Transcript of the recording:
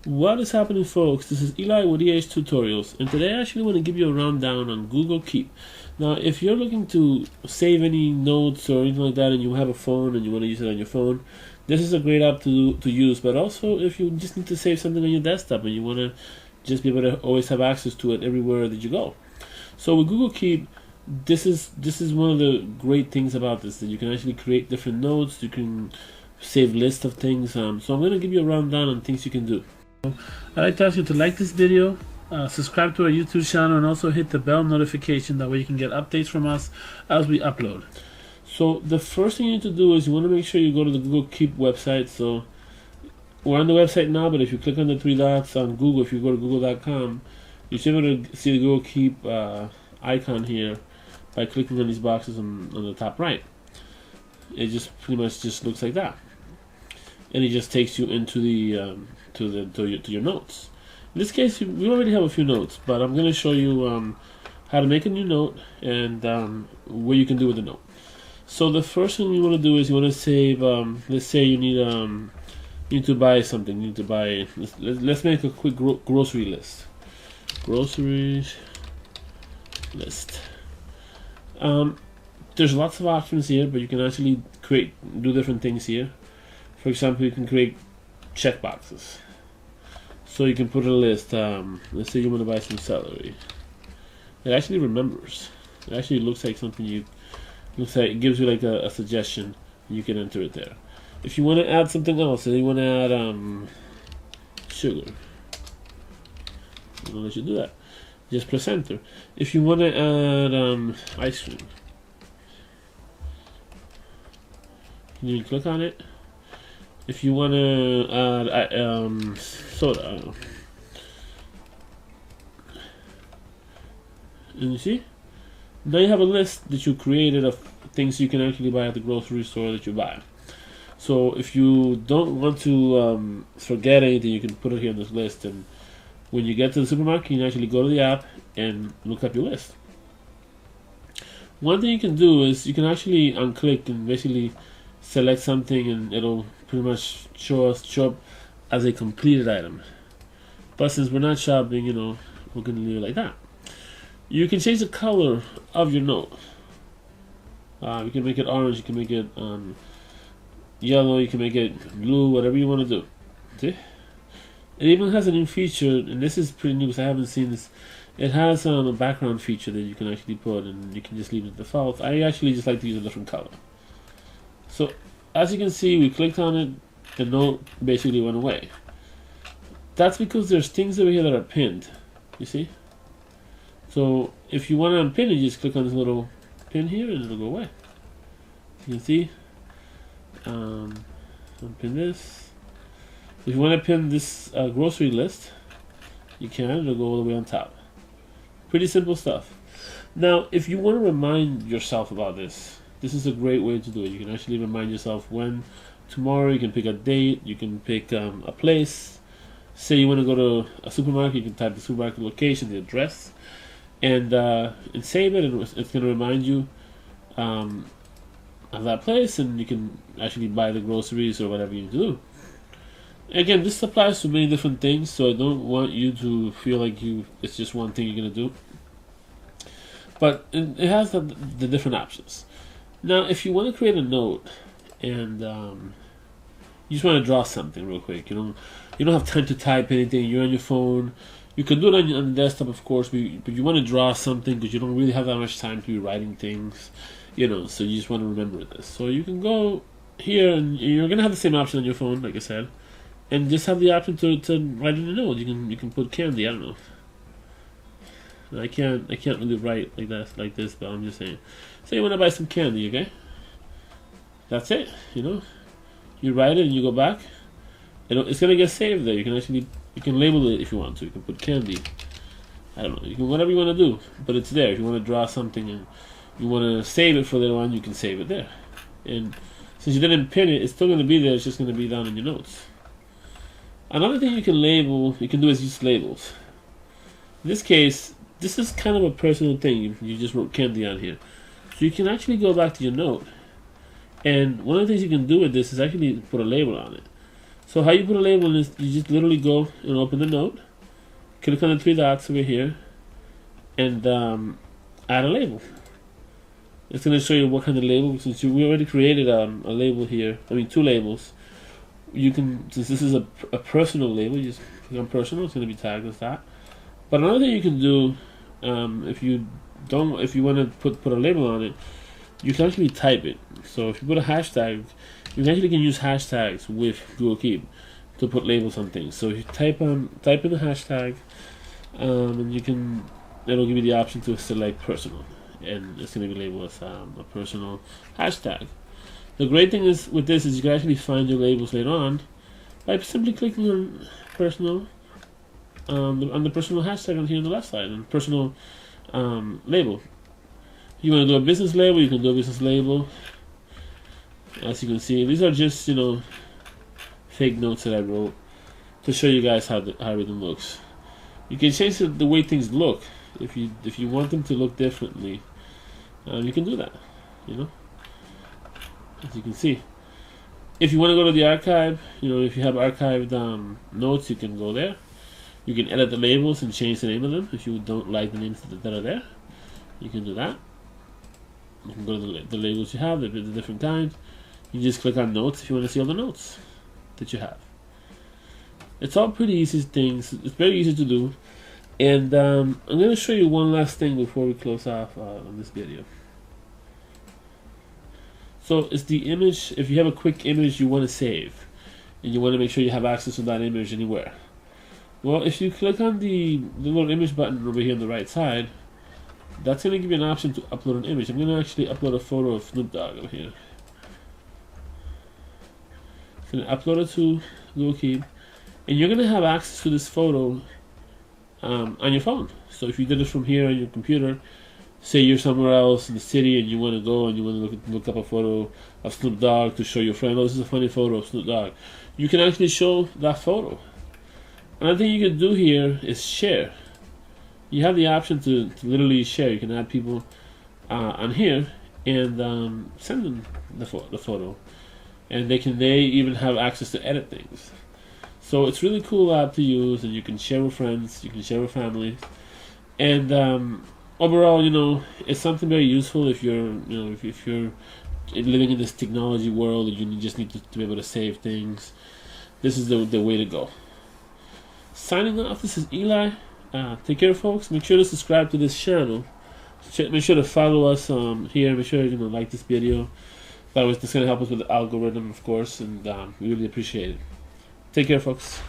What is happening, folks? This is Eli with ehtutorials, and today I actually want to give you a rundown on Google Keep. Now, if you're looking to save any notes or anything like that, and you have a phone and you want to use it on your phone, this is a great app to use. But also, if you just need to save something on your desktop and you want to just be able to always have access to it everywhere that you go. So with Google Keep, this is one of the great things about this, that you can actually create different notes. You can save lists of things. So I'm going to give you a rundown on things you can do. I'd like to ask you to like this video, subscribe to our YouTube channel, and also hit the bell notification. That way you can get updates from us as we upload. So the first thing you need to do is you want to make sure you go to the Google Keep website. So we're on the website now, but if you click on the three dots on Google, if you go to google.com, you should be able to see the Google Keep icon here by clicking on these boxes on the top right. It just pretty much just looks like that, and it just takes you into the to your notes. In this case, we already have a few notes, but I'm going to show you how to make a new note and what you can do with the note. So the first thing you want to do is you want to save. Let's say you need to buy something. You need to buy. Let's make a quick grocery list. Groceries list. There's lots of options here, but you can actually do different things here. For example, you can create check boxes. So you can put a list. Let's say you want to buy some celery. It actually remembers. It actually looks like something looks like it gives you like a suggestion. You can enter it there. If you want to add something else, say you want to add sugar, I'm gonna let you do that. Just press enter. If you want to add ice cream, you click on it. If you want to add soda, and you see, now you have a list that you created of things you can actually buy at the grocery store that you buy. So if you don't want to forget anything, you can put it here on this list, and when you get to the supermarket, you can actually go to the app and look up your list. One thing you can do is you can actually unclick and basically select something, and it'll pretty much show up as a completed item. But since we're not shopping, we're gonna leave it like that. You can change the color of your note. You can make it orange, you can make it yellow, you can make it blue, whatever you want to do. See? It even has a new feature, and this is pretty new because I haven't seen this. It has a background feature that you can actually put, and you can just leave it default. I actually just like to use a different color. So as you can see, we clicked on it, the note basically went away. That's because there's things over here that are pinned, you see? So if you want to unpin it, you just click on this little pin here and it'll go away. You can see, unpin this. If you want to pin this grocery list, you can, it'll go all the way on top. Pretty simple stuff. Now, if you want to remind yourself about this is a great way to do it. You can actually remind yourself when tomorrow. You can pick a date, you can pick a place. Say you want to go to a supermarket, you can type the supermarket location, the address, and save it, and it's going to remind you of that place, and you can actually buy the groceries or whatever you need to do. Again, this applies to many different things, so I don't want you to feel like it's just one thing you're going to do. But it has the different options. Now, if you want to create a note and you just want to draw something real quick, you don't have time to type anything, you're on your phone. You can do it on the desktop, of course, but you want to draw something because you don't really have that much time to be writing things, so you just want to remember this. So you can go here, and you're going to have the same option on your phone, like I said, and just have the option to write in a note. You can put candy, I don't know. I can't really write like this, but I'm just saying. Say you want to buy some candy, okay? That's it, You write it and you go back. It's gonna get saved there. You can label it if you want to. You can put candy. I don't know. You can whatever you want to do, but it's there. If you want to draw something and you want to save it for later on, you can save it there. And since you didn't pin it, it's still gonna be there. It's just gonna be down in your notes. Another thing you can do is use labels. In this case, this is kind of a personal thing. You just wrote candy on here. So you can actually go back to your note, and one of the things you can do with this is actually put a label on it. So how you put a label is you just literally go and open the note, click on the three dots over here, and add a label. It's going to show you what kind of label. Since we already created a label here, I mean 2 labels. You can, since this is a personal label, you just click on personal. It's going to be tagged as that. But another thing you can do, if you want to put a label on it, you can actually type it. So if you put a hashtag, you actually can use hashtags with Google Keep to put labels on things. So if you type in the hashtag, and it'll give you the option to select personal, and it's going to be labeled as a personal hashtag. The great thing is with this is you can actually find your labels later on by simply clicking on personal, on the personal hashtag on here on the left side, and personal label. You want to do a business label, you can do a business label. As you can see, these are just, fake notes that I wrote to show you guys how everything looks. You can change the way things look if you want them to look differently. You can do that, as you can see. If you want to go to the archive, if you have archived notes, you can go there. You can edit the labels and change the name of them if you don't like the names that are there. You can do that. You can go to the labels you have, the different kinds. You just click on notes if you want to see all the notes that you have. It's all pretty easy things. It's very easy to do. And I'm going to show you one last thing before we close off on this video. So it's the image. If you have a quick image you want to save, and you want to make sure you have access to that image anywhere. Well, if you click on the little image button over here on the right side, that's going to give you an option to upload an image. I'm going to actually upload a photo of Snoop Dogg over here. I'm going to upload it to Google Keep, and you're going to have access to this photo on your phone. So if you did it from here on your computer, say you're somewhere else in the city and you want to go and you want to look up a photo of Snoop Dogg to show your friend, oh, this is a funny photo of Snoop Dogg. You can actually show that photo. Another thing you can do here is share. You have the option to literally share. You can add people on here and send them the photo, and they even have access to edit things. So it's really cool app to use, and you can share with friends, you can share with families, and overall, it's something very useful if you're if you're living in this technology world and you just need to be able to save things. This is the way to go. Signing off, this is Eli. Take care, folks. Make sure to subscribe to this channel. Make sure to follow us here. Make sure like this video. That was just going to help us with the algorithm, of course, and we really appreciate it. Take care, folks.